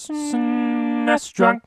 SNES drunk.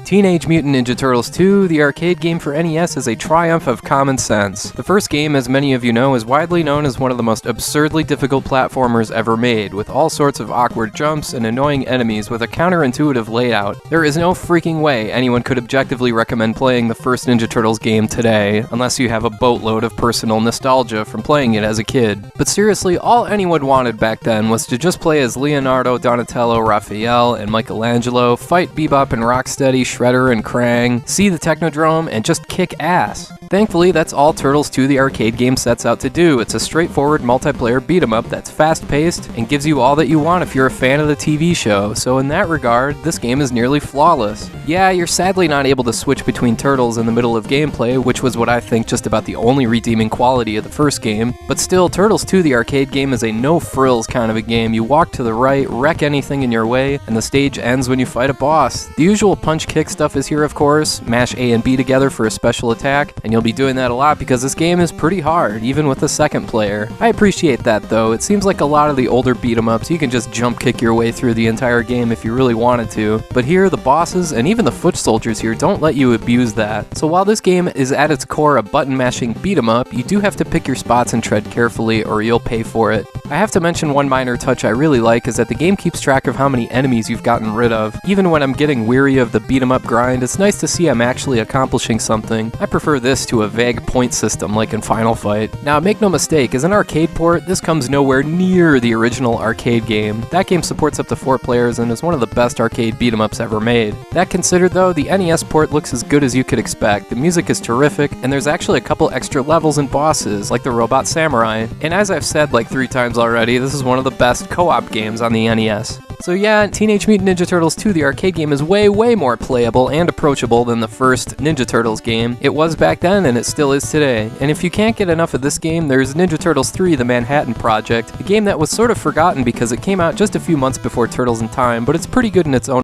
Teenage Mutant Ninja Turtles 2, the arcade game for NES, is a triumph of common sense. The first game, as many of you know, is widely known as one of the most absurdly difficult platformers ever made, with all sorts of awkward jumps and annoying enemies with a counterintuitive layout. There is no freaking way anyone could objectively recommend playing the first Ninja Turtles game today, unless you have a boatload of personal nostalgia from playing it as a kid. But seriously, all anyone wanted back then was to just play as Leonardo, Donatello, Raphael, and Michelangelo, fight Bebop and Rocksteady, Shredder and Krang, see the Technodrome, and just kick ass. Thankfully, that's all Turtles 2 the arcade game sets out to do. It's a straightforward multiplayer beat-em-up that's fast-paced and gives you all that you want if you're a fan of the TV show, so in that regard, this game is nearly flawless. Yeah, you're sadly not able to switch between Turtles in the middle of gameplay, which was what I think just about the only redeeming quality of the first game, but still, Turtles 2 the arcade game is a no-frills kind of a game. You walk to the right, wreck anything in your way, and the stage ends when you fight a boss. The usual punch-kick stuff is here, of course. Mash A and B together for a special attack, and you'll be doing that a lot because this game is pretty hard, even with the second player. I appreciate that though. It seems like a lot of the older beat-em-ups, you can just jump kick your way through the entire game if you really wanted to, but here the bosses and even the foot soldiers here don't let you abuse that. So while this game is at its core a button-mashing beat-em-up, you do have to pick your spots and tread carefully or you'll pay for it. I have to mention one minor touch I really like is that the game keeps track of how many enemies you've gotten rid of. Even when I'm getting weary of the beat-em-up grind, it's nice to see I'm actually accomplishing something. I prefer this to a vague point system like in Final Fight. Now, make no mistake, as an arcade port, this comes nowhere near the original arcade game. That game supports up to 4 players and is one of the best arcade beat-em-ups ever made. That considered though, the NES port looks as good as you could expect. The music is terrific, and there's actually a couple extra levels and bosses, like the Robot Samurai. And as I've said like 3 times already, this is one of the best co-op games on the NES. So yeah, Teenage Mutant Ninja Turtles 2, the arcade game, is way more playable and approachable than the first Ninja Turtles game. It was back then and it still is today. And if you can't get enough of this game, there's Ninja Turtles 3, The Manhattan Project, a game that was sort of forgotten because it came out just a few months before Turtles in Time, but it's pretty good in its own